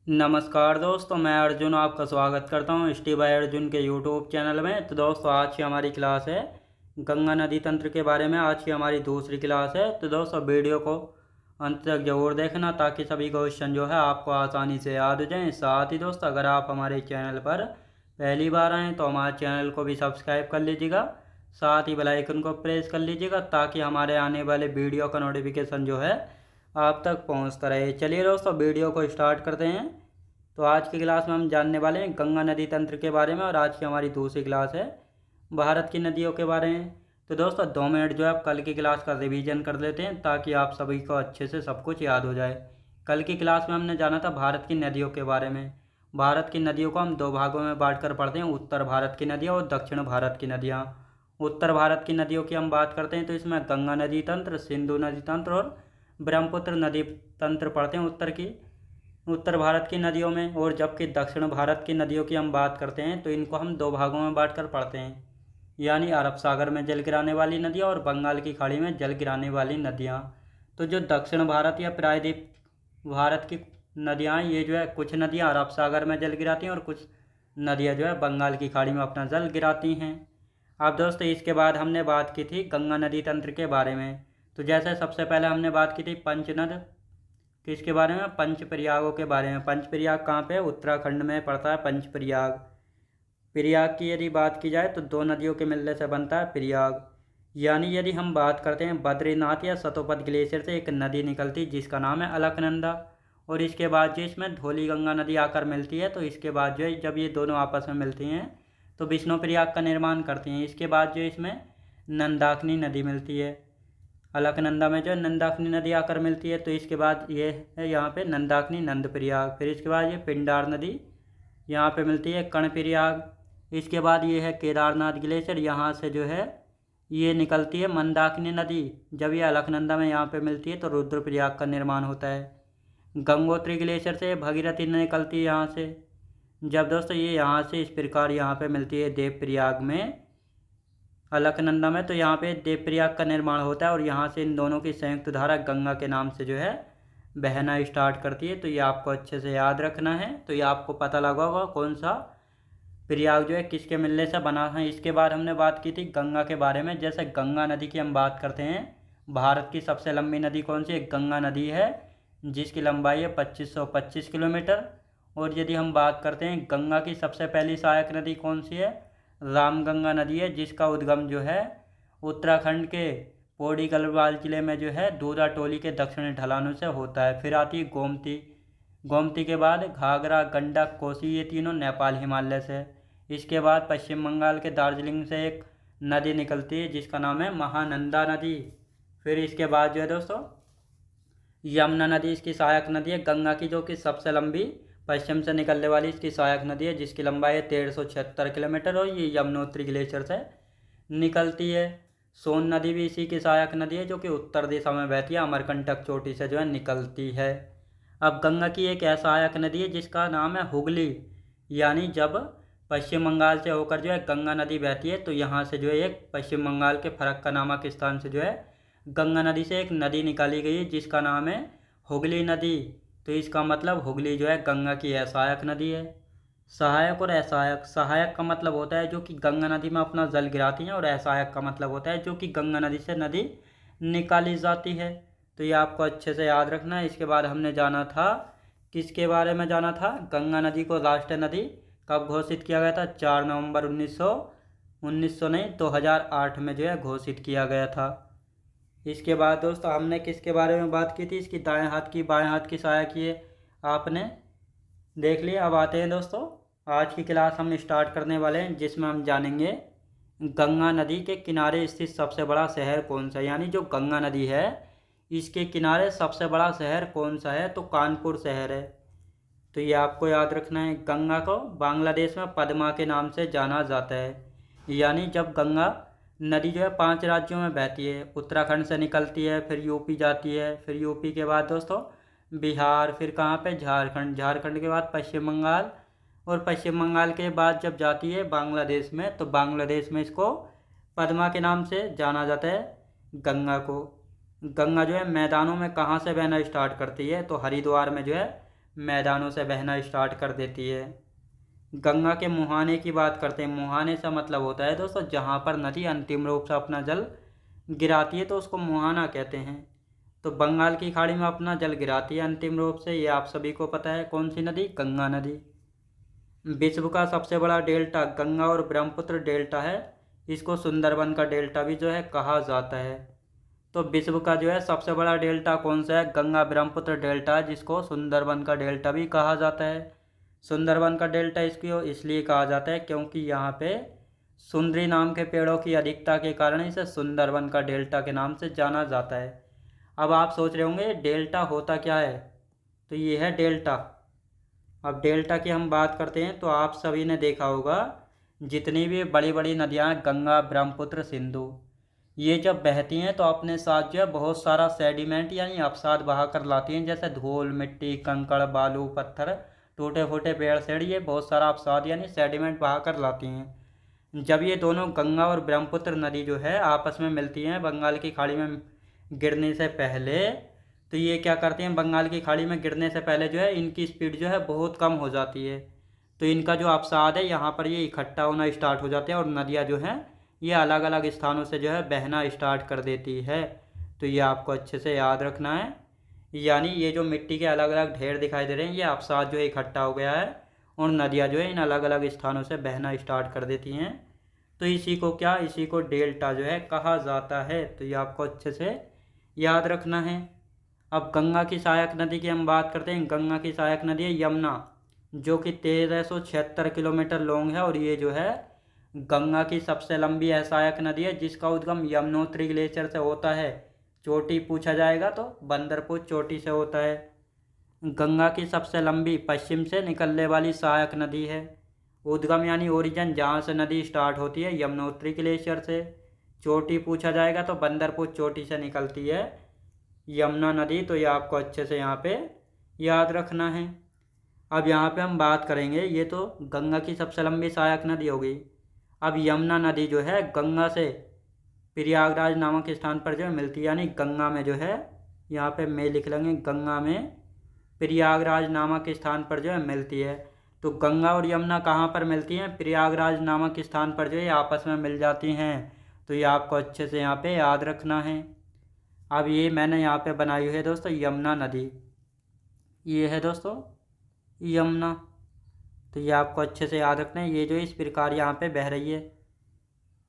नमस्कार दोस्तों, मैं अर्जुन आपका स्वागत करता हूं स्टी बाय अर्जुन के यूट्यूब चैनल में। तो दोस्तों, आज की हमारी क्लास है गंगा नदी तंत्र के बारे में। आज की हमारी दूसरी क्लास है। तो दोस्तों, वीडियो को अंत तक जरूर देखना ताकि सभी क्वेश्चन जो है आपको आसानी से याद हो जाएं। साथ ही दोस्तों, अगर आप हमारे चैनल पर पहली बार आएँ तो हमारे चैनल को भी सब्सक्राइब कर लीजिएगा। साथ ही बेल आइकन को प्रेस कर लीजिएगा ताकि हमारे आने वाले वीडियो का नोटिफिकेशन जो है आप तक पहुंचता रहे। चलिए दोस्तों, वीडियो को स्टार्ट करते हैं। तो आज की क्लास में हम जानने वाले हैं गंगा नदी तंत्र के बारे में, और आज की हमारी दूसरी क्लास है भारत की नदियों के बारे में। तो दोस्तों, 2 मिनट जो है आप कल की क्लास का रिवीजन कर लेते हैं ताकि आप सभी को अच्छे से सब कुछ याद हो जाए। कल की क्लास में हमने जाना था भारत की नदियों के बारे में। भारत की नदियों को हम 2 भागों में बांट कर पढ़ते हैं, उत्तर भारत की नदियाँ और दक्षिण भारत की नदियाँ। उत्तर भारत की नदियों की हम बात करते हैं तो इसमें गंगा नदी तंत्र, सिंधु नदी तंत्र और ब्रह्मपुत्र नदी तंत्र पढ़ते हैं उत्तर भारत की नदियों में। और जबकि दक्षिण भारत की नदियों की हम बात करते हैं तो इनको हम 2 भागों में बांट कर पढ़ते हैं, यानी अरब सागर में जल गिराने वाली नदियाँ और बंगाल की खाड़ी में जल गिराने वाली नदियाँ। तो जो दक्षिण भारत या प्रायद्वीप भारत की नदियाँ, ये जो है कुछ नदियाँ अरब सागर में जल गिराती हैं और कुछ नदियाँ जो है बंगाल की खाड़ी में अपना जल गिराती हैं। अब दोस्तों, इसके बाद हमने बात की थी गंगा नदी तंत्र के बारे में। तो जैसे सबसे पहले हमने बात की थी पंचनद, किसके बारे में? पंचप्रयागों के बारे में। पंचप्रयाग कहाँ पे है? उत्तराखंड में पड़ता है पंचप्रयाग। प्रयाग की यदि बात की जाए तो 2 नदियों के मिलने से बनता है प्रयाग। यानी यदि हम बात करते हैं बद्रीनाथ या सतोपत ग्लेशियर से एक नदी निकलती जिसका नाम है अलकनंदा, और इसके बाद जो इसमें धौली गंगा नदी आकर मिलती है। तो इसके बाद जो है जब ये दोनों आपस में मिलती हैं तो विष्णु प्रयाग का निर्माण करती हैं। इसके बाद जो इसमें नंदाकिनी नदी मिलती है। अलकनंदा में जो नंदाकिनी नदी आकर मिलती है। तो इसके बाद ये है यहाँ पे नंदाकिनी नंद प्रयाग। फिर इसके बाद ये पिंडार नदी यहाँ पे मिलती है कर्णप्रयाग। इसके बाद ये है केदारनाथ ग्लेशियर, यहाँ से जो है ये निकलती है मंदाकिनी नदी। जब ये अलकनंदा में यहाँ पे मिलती है तो रुद्रप्रयाग का निर्माण होता है। गंगोत्री ग्लेशियर से भगीरथी निकलती है यहाँ से। जब दोस्तों ये यहाँ से इस प्रकार यहाँ पे मिलती है देवप्रयाग में, अलकनंदा में, तो यहाँ पे देवप्रयाग का निर्माण होता है और यहाँ से इन दोनों की संयुक्त धारा गंगा के नाम से जो है बहना स्टार्ट करती है। तो ये आपको अच्छे से याद रखना है। तो ये आपको पता लगा होगा कौन सा प्रयाग जो है किसके मिलने से बना है। इसके बाद हमने बात की थी गंगा के बारे में। जैसे गंगा नदी की हम बात करते हैं, भारत की सबसे लंबी नदी कौन सी है? गंगा नदी है, जिसकी लंबाई है 2525 किलोमीटर। और यदि हम बात करते हैं गंगा की सबसे पहली सहायक नदी कौन सी है? रामगंगा नदी है, जिसका उद्गम जो है उत्तराखंड के पौड़ी गढ़वाल जिले में जो है दूधा टोली के दक्षिणी ढलानों से होता है। फिर आती है गोमती। गोमती के बाद घाघरा, गंडक, कोसी, ये तीनों नेपाल हिमालय से। इसके बाद पश्चिम बंगाल के दार्जिलिंग से एक नदी निकलती है जिसका नाम है महानंदा नदी। फिर इसके बाद जो है दोस्तों यमुना नदी इसकी सहायक नदी है गंगा की, जो कि सबसे लंबी पश्चिम से निकलने वाली इसकी सहायक नदी है, जिसकी लंबाई है 1376 किलोमीटर और ये यमुनोत्री ग्लेशियर से निकलती है। सोन नदी भी इसी की सहायक नदी है, जो कि उत्तर दिशा में बहती है, अमरकंटक चोटी से जो है निकलती है। अब गंगा की एक ऐसा सहायक नदी है जिसका नाम है हुगली। यानी जब पश्चिम बंगाल से होकर जो है गंगा नदी बहती है तो यहाँ से जो है एक पश्चिम बंगाल के फरक्का नामक स्थान से जो है गंगा नदी से एक नदी निकाली गई है जिसका नाम है हुगली नदी। तो इसका मतलब हुगली जो है गंगा की असहायक नदी है। सहायक और असहायक, सहायक का मतलब होता है जो कि गंगा नदी में अपना जल गिराती हैं, और असहायक का मतलब होता है जो कि गंगा नदी से नदी निकाली जाती है। तो ये आपको अच्छे से याद रखना है। इसके बाद हमने जाना था, किसके बारे में जाना था? गंगा नदी को राष्ट्रीय नदी कब घोषित किया गया था? 4 नवंबर 1900 नहीं 2008 में जो है घोषित किया गया था। इसके बाद दोस्तों हमने किसके बारे में बात की थी? इसकी दाएं हाथ की बाएं हाथ की सहायक, ये आपने देख लिया। अब आते हैं दोस्तों, आज की क्लास हम स्टार्ट करने वाले हैं जिसमें हम जानेंगे गंगा नदी के किनारे स्थित सबसे बड़ा शहर कौन सा है। यानी जो गंगा नदी है इसके किनारे सबसे बड़ा शहर कौन सा है? तो कानपुर शहर है। तो ये आपको याद रखना है। गंगा को बांग्लादेश में पद्मा के नाम से जाना जाता है। यानी जब गंगा नदी जो है 5 राज्यों में बहती है, उत्तराखंड से निकलती है, फिर यूपी जाती है, फिर यूपी के बाद दोस्तों बिहार, फिर कहाँ पे? झारखंड, झारखंड के बाद पश्चिम बंगाल, और पश्चिम बंगाल के बाद जब जाती है बांग्लादेश में तो बांग्लादेश में इसको पद्मा के नाम से जाना जाता है गंगा को। गंगा जो है मैदानों में कहाँ से बहना स्टार्ट करती है? तो हरिद्वार में जो है मैदानों से बहना स्टार्ट कर देती है। गंगा के मुहाने की बात करते हैं। मुहाने से मतलब होता है दोस्तों जहाँ पर नदी अंतिम रूप से अपना जल गिराती है तो उसको मुहाना कहते हैं। तो बंगाल की खाड़ी में अपना जल गिराती है अंतिम रूप से, ये आप सभी को पता है। कौन सी नदी? गंगा नदी। विश्व का सबसे बड़ा डेल्टा गंगा और ब्रह्मपुत्र डेल्टा है। इसको सुंदरबन का डेल्टा भी जो है कहा जाता है। तो विश्व का जो है सबसे बड़ा डेल्टा कौन सा है? गंगा ब्रह्मपुत्र डेल्टा है, जिसको सुंदरबन का डेल्टा भी कहा जाता है। सुंदरबन का डेल्टा इसको इसलिए कहा जाता है क्योंकि यहाँ पे सुंदरी नाम के पेड़ों की अधिकता के कारण इसे सुंदरबन का डेल्टा के नाम से जाना जाता है। अब आप सोच रहे होंगे डेल्टा होता क्या है? तो ये है डेल्टा। अब डेल्टा की हम बात करते हैं तो आप सभी ने देखा होगा जितनी भी बड़ी बड़ी नदियाँ गंगा ब्रह्मपुत्र सिंधु, ये जब बहती हैं तो अपने साथ जो है बहुत सारा सेडिमेंट यानी अपसाद बहा कर लाती हैं, जैसे धूल मिट्टी कंकड़ बालू पत्थर टूटे फूटे पेड़ सेड़, ये बहुत सारा अपसाद यानी सेडिमेंट बहा कर लाती हैं। जब ये दोनों गंगा और ब्रह्मपुत्र नदी जो है आपस में मिलती हैं बंगाल की खाड़ी में गिरने से पहले, तो ये क्या करती हैं बंगाल की खाड़ी में गिरने से पहले जो है इनकी स्पीड जो है बहुत कम हो जाती है। तो इनका जो अपसाद है यहाँ पर ये इकट्ठा होना स्टार्ट हो जाते हैं और नदियाँ जो हैं ये अलग अलग स्थानों से जो है बहना स्टार्ट कर देती है। तो ये आपको अच्छे से याद रखना है। यानी ये जो मिट्टी के अलग अलग ढेर दिखाई दे रहे हैं ये अपसाद जो है इकट्ठा हो गया है और नदियाँ जो है इन अलग अलग स्थानों से बहना स्टार्ट कर देती हैं। तो इसी को क्या, इसी को डेल्टा जो है कहा जाता है। तो ये आपको अच्छे से याद रखना है। अब गंगा की सहायक नदी की हम बात करते हैं। गंगा की सहायक नदी है यमुना, जो कि 1376 किलोमीटर लॉन्ग है और ये जो है गंगा की सबसे लंबी सहायक नदी है, जिसका उद्गम यमुनोत्री ग्लेशियर से होता है। चोटी पूछा जाएगा तो बंदरपुर चोटी से होता है। गंगा की सबसे लंबी पश्चिम से निकलने वाली सहायक नदी है। उद्गम यानी ओरिजिन जहाँ से नदी स्टार्ट होती है यमुनोत्री ग्लेशियर से। चोटी पूछा जाएगा तो बंदरपुर चोटी से निकलती है यमुना नदी। तो ये आपको अच्छे से यहाँ पे याद रखना है। अब यहाँ पे हम बात करेंगे, ये तो गंगा की सबसे लंबी सहायक नदी हो गई। अब यमुना नदी जो है गंगा से प्रयागराज नामक स्थान पर जो है मिलती है, यानी गंगा में जो है यहाँ पे मैं लिख लेंगे गंगा में प्रयागराज नामक स्थान पर जो है मिलती है। तो गंगा और यमुना कहाँ पर मिलती हैं? प्रयागराज नामक स्थान पर जो है आपस में मिल जाती हैं। तो ये आपको अच्छे से यहाँ पे याद रखना है। अब ये मैंने यहाँ पे बनाई हुई है दोस्तों यमुना नदी, ये है दोस्तों यमुना। तो ये आपको अच्छे से याद रखना है। ये जो इस प्रकार यहाँ पे बह रही है,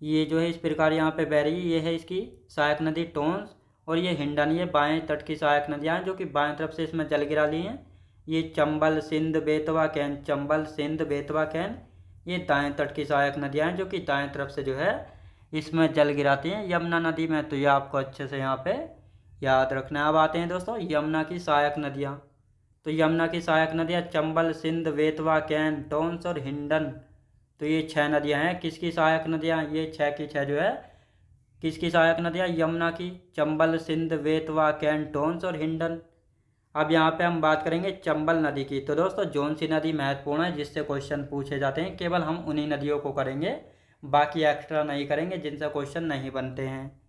ये जो है इस प्रकार यहाँ पे बह रही है, ये है इसकी सहायक नदी टोंस और ये हिंडन, ये बाएं तट की सहायक नदियाँ हैं जो कि बाएं तरफ से इसमें जल गिरा ली हैं। ये चंबल सिंध बेतवा कैन, चंबल सिंध बेतवा कैन ये दाएं तट की सहायक नदियाँ हैं जो कि दाएं तरफ से जो है इसमें जल गिराती हैं यमुना नदी में। तो ये आपको अच्छे से यहाँ पे याद रखना है। अब आते हैं दोस्तों यमुना की सहायक नदियाँ। तो यमुना की सहायक नदियाँ चंबल सिंध बेतवा कैन टोंस और हिंडन। तो ये 6 नदियाँ हैं। किसकी सहायक नदियाँ? ये 6 की 6 जो है किसकी सहायक नदियाँ? यमुना की। चंबल सिंध बेतवा कैन टोंस और हिंडन। अब यहाँ पे हम बात करेंगे चंबल नदी की। तो दोस्तों जौन सी नदी महत्वपूर्ण है जिससे क्वेश्चन पूछे जाते हैं, केवल हम उन्हीं नदियों को करेंगे, बाकी एक्स्ट्रा नहीं करेंगे जिनसे क्वेश्चन नहीं बनते हैं।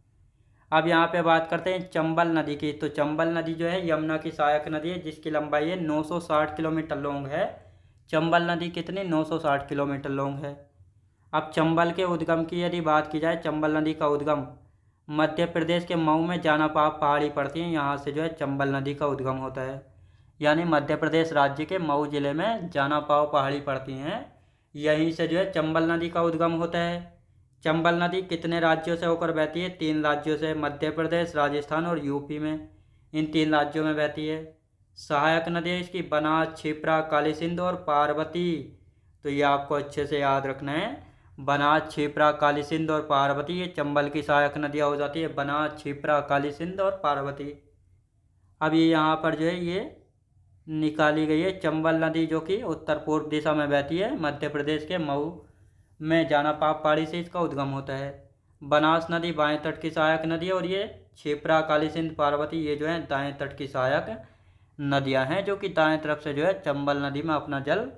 अब यहाँ पे बात करते हैं चंबल नदी की। तो चंबल नदी जो है यमुना की सहायक नदी है जिसकी लंबाई है 960 किलोमीटर लॉन्ग है। चंबल नदी कितनी? 960 किलोमीटर लॉन्ग है। अब चंबल के उद्गम की यदि बात की जाए, चंबल नदी का उद्गम मध्य प्रदेश के मऊ में जानापाव पहाड़ी पड़ती है, यहाँ से जो है चंबल नदी का उद्गम होता है। यानी मध्य प्रदेश राज्य के मऊ जिले में जानापाव पहाड़ी पड़ती हैं, यहीं से जो है चंबल नदी का उद्गम होता है। चंबल नदी कितने राज्यों से होकर बहती है? 3 राज्यों से, मध्य प्रदेश राजस्थान और यूपी में, इन 3 राज्यों में बहती है। सहायक नदी है इसकी बनास क्षिप्रा काली सिंधु और पार्वती। तो ये आपको अच्छे से याद रखना है। बनास क्षिप्रा काली सिंधु और पार्वती ये चंबल की सहायक नदियाँ हो जाती है, बनास क्षिप्रा काली सिंधु और पार्वती। अब ये यहाँ पर जो है ये निकाली गई है चंबल नदी जो कि उत्तर पूर्व दिशा में बहती है, मध्य प्रदेश के मऊ में जानापाव पहाड़ी से इसका उद्गम होता है। बनास नदी बाएं तट की सहायक नदी है और ये क्षिप्रा काली सिंध पार्वती ये जो है दाएं तट की सहायक नदियां हैं जो कि दाएं तरफ से जो है चंबल नदी में अपना जल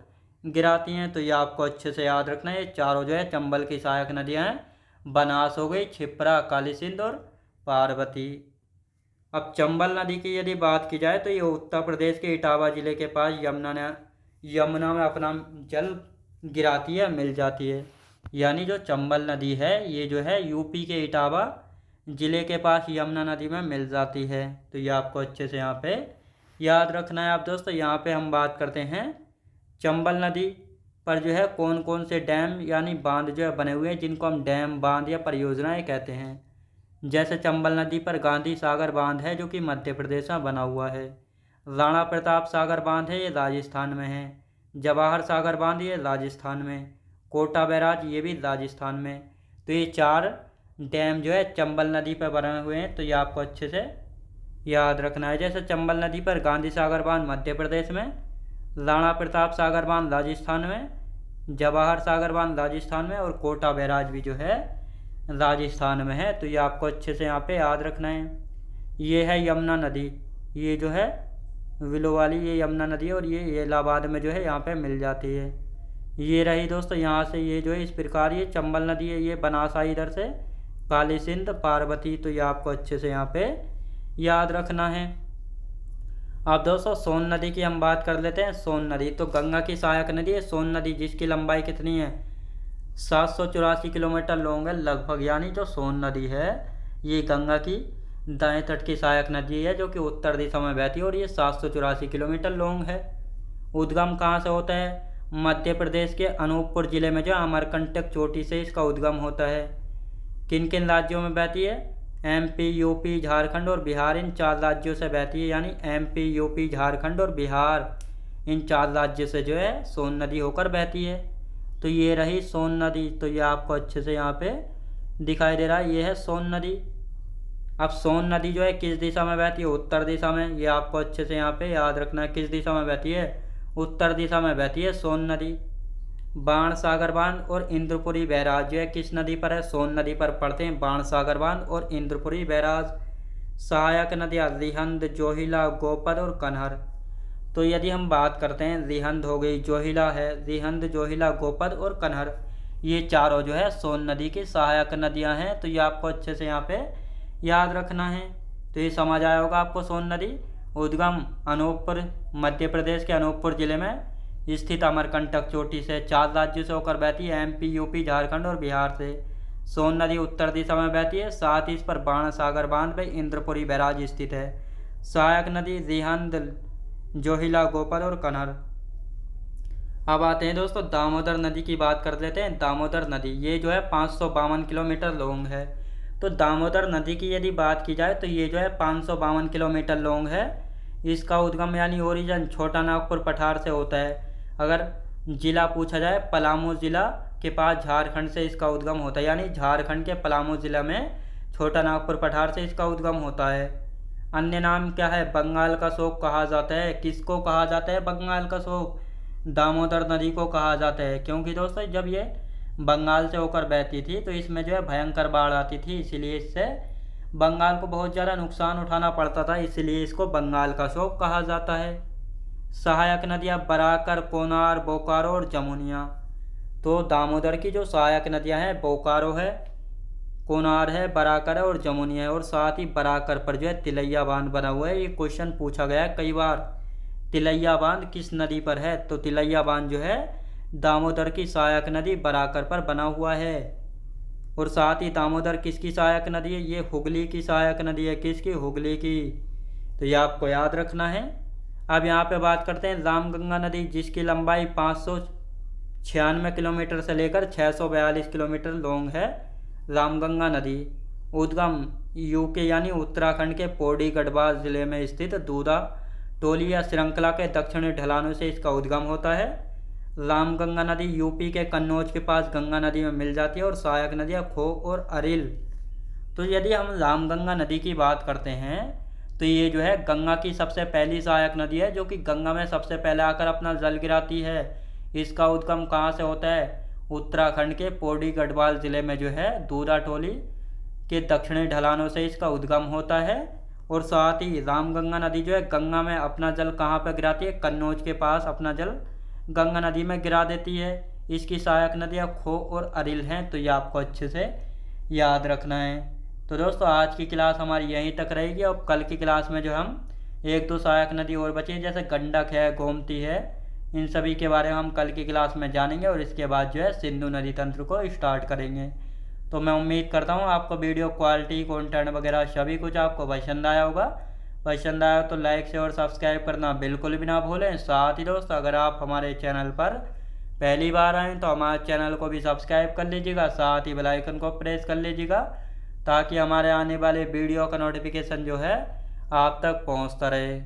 गिराती हैं। तो ये आपको अच्छे से याद रखना है। ये चारों जो है चंबल की सहायक नदियां हैं। बनास हो गई, क्षिप्रा काली सिंध और पार्वती। अब चंबल नदी की यदि बात की जाए तो ये उत्तर प्रदेश के इटावा ज़िले के पास यमुना में अपना जल गिराती है, मिल जाती है। यानी जो चंबल नदी है ये जो है यूपी के इटावा ज़िले के पास यमुना नदी में मिल जाती है। तो ये आपको अच्छे से यहाँ पे याद रखना है। आप दोस्तों यहाँ पे हम बात करते हैं चंबल नदी पर जो है कौन कौन से डैम यानी बांध जो है बने हुए हैं, जिनको हम डैम, बांध या परियोजनाएं कहते हैं। जैसे चंबल नदी पर गांधी सागर बांध है जो कि मध्य प्रदेश में बना हुआ है। राणा प्रताप सागर बांध है, ये राजस्थान में है। जवाहर सागर बांध ये राजस्थान में। कोटा बैराज ये भी राजस्थान में। तो ये 4 डैम जो है चंबल नदी पर बने हुए हैं। तो ये आपको अच्छे से याद रखना है। जैसे चंबल नदी पर गांधी सागर बांध मध्य प्रदेश में, राणा प्रताप सागर बांध राजस्थान में, जवाहर सागर बांध राजस्थान में और कोटा बैराज भी जो है राजस्थान में है। तो ये आपको अच्छे से यहाँ पे याद रखना है। ये है यमुना नदी, ये जो है विलो वाली ये यमुना नदी है और ये इलाहाबाद में जो है यहाँ पे मिल जाती है। ये रही दोस्तों यहाँ से ये जो है इस प्रकार ये चंबल नदी है, ये बनासा इधर से काली सिंध पार्वती। तो ये आपको अच्छे से यहाँ पे याद रखना है। अब दोस्तों सोन नदी की हम बात कर लेते हैं। सोन नदी तो गंगा की सहायक नदी है सोन नदी, जिसकी लंबाई कितनी है 784 किलोमीटर लॉन्ग है लगभग। यानी जो सोन नदी है ये गंगा की दाएं तट की सहायक नदी है जो कि उत्तर दिशा में बहती है और ये 784 किलोमीटर लॉन्ग है। उद्गम कहाँ से होता है? मध्य प्रदेश के अनूपपुर जिले में जो अमरकंटक चोटी से इसका उद्गम होता है। किन किन राज्यों में बहती है? एमपी, यूपी, झारखंड और बिहार, इन 4 राज्यों से बहती है। यानी एमपी, यूपी, झारखंड और बिहार, इन 4 राज्यों से जो है सोन नदी होकर बहती है। तो ये रही सोन नदी। तो ये आपको अच्छे से यहाँ पे दिखाई दे रहा है, ये है सोन नदी। अब सोन नदी जो है किस दिशा में बहती है? उत्तर दिशा में। ये आपको अच्छे से यहाँ पे याद रखना है। किस दिशा में बहती है? उत्तर दिशा में बहती है सोन नदी। बाण सागर बांध और इंद्रपुरी बैराज जो है किस नदी पर है? सोन नदी पर पड़ते हैं बाण सागर बांध और इंद्रपुरी बैराज। सहायक नदियाँ रिहंद, जोहिला, गोपद और कन्हर। तो यदि हम बात करते हैं रिहंद हो गई, जोहिला है, रिहंद, जोहिला, गोपद और कन्हर, ये चारों जो है सोन नदी की सहायक नदियां हैं। तो ये आपको अच्छे से यहाँ पे याद रखना है। तो ये समझ आया होगा आपको। सोन नदी उद्गम अनूपपुर, मध्य प्रदेश के अनूपपुर जिले में स्थित अमरकंटक चोटी से 4 राज्यों से होकर बहती है, एमपी, यूपी, झारखंड और बिहार से। सोन नदी उत्तर दिशा में बहती है, साथ ही इस पर बाण सागर बांध पे इंद्रपुरी बैराज स्थित है। सहायक नदी रिहंद, जोहिला, गोपद और कन्हर। अब आते हैं दोस्तों दामोदर नदी की बात कर लेते हैं। दामोदर नदी ये जो है 552 किलोमीटर लॉन्ग है। तो दामोदर नदी की यदि बात की जाए तो ये जो है 552 किलोमीटर लॉन्ग है। इसका उद्गम यानी ओरिजिन छोटा नागपुर पठार से होता है। अगर जिला पूछा जाए, पलामू जिला के पास झारखंड से इसका उद्गम होता है। यानी झारखंड के पलामू जिला में छोटा नागपुर पठार से इसका उद्गम होता है। अन्य नाम क्या है? बंगाल का शोक कहा जाता है। किसको कहा जाता है बंगाल का शोक? दामोदर नदी को कहा जाता है। क्योंकि दोस्तों जब ये बंगाल से होकर बहती थी तो इसमें जो है भयंकर बाढ़ आती थी, इसलिए इससे बंगाल को बहुत ज़्यादा नुकसान उठाना पड़ता था, इसलिए इसको बंगाल का शोक कहा जाता है। सहायक नदियाँ बराकर, कोनार, बोकारो और जमुनिया। तो दामोदर की जो सहायक नदियाँ हैं बोकारो है, कोनार है, बराकर है और जमुनिया है। और साथ ही बराकर पर जो है तिलैया बांध बना हुआ है। ये क्वेश्चन पूछा गया है कई बार, तिलैया बांध किस नदी पर है? तो तिलैया बांध जो है दामोदर की सहायक नदी बराकर पर बना हुआ है। और साथ ही दामोदर किसकी सहायक नदी है? ये हुगली की सहायक नदी है। किसकी? हुगली की। तो ये आपको याद रखना है। अब यहाँ पे बात करते हैं रामगंगा नदी, जिसकी लंबाई 596 किलोमीटर से लेकर 642 किलोमीटर लॉन्ग है। रामगंगा नदी उद्गम यूके यानी उत्तराखंड के पौड़ी गढ़वाल जिले में स्थित दूधा टोली या श्रृंखला के दक्षिणी ढलानों से इसका उद्गम होता है। रामगंगा नदी यूपी के कन्नौज के पास गंगा नदी में मिल जाती है। और सहायक नदियाँ खो और अरिल। तो यदि हम रामगंगा नदी की बात करते हैं तो ये जो है गंगा की सबसे पहली सहायक नदी है, जो कि गंगा में सबसे पहले आकर अपना जल गिराती है। इसका उद्गम कहाँ से होता है? उत्तराखंड के पौड़ी गढ़वाल जिले में जो है दूधा टोली के दक्षिणी ढलानों से इसका उद्गम होता है। और साथ ही रामगंगा नदी जो है गंगा में अपना जल कहाँ पर गिराती है? कन्नौज के पास अपना जल गंगा नदी में गिरा देती है। इसकी सहायक नदियाँ खो और अरिल हैं। तो ये आपको अच्छे से याद रखना है। तो दोस्तों आज की क्लास हमारी यहीं तक रहेगी। और कल की क्लास में जो हम एक दो सहायक नदी और बची हैं, जैसे गंडक है, गोमती है, इन सभी के बारे में हम कल की क्लास में जानेंगे। और इसके बाद जो है सिंधु नदी तंत्र को स्टार्ट करेंगे। तो मैं उम्मीद करता हूँ आपको वीडियो क्वालिटी, कंटेंट वगैरह सभी कुछ आपको पसंद आया होगा। पसंद आया तो लाइक शेयर और सब्सक्राइब करना बिल्कुल भी ना भूलें। साथ ही दोस्तों अगर आप हमारे चैनल पर पहली बार आएँ तो हमारे चैनल को भी सब्सक्राइब कर लीजिएगा, साथ ही बेल आइकन को प्रेस कर लीजिएगा, ताकि हमारे आने वाले वीडियो का नोटिफिकेशन जो है आप तक पहुंचता रहे।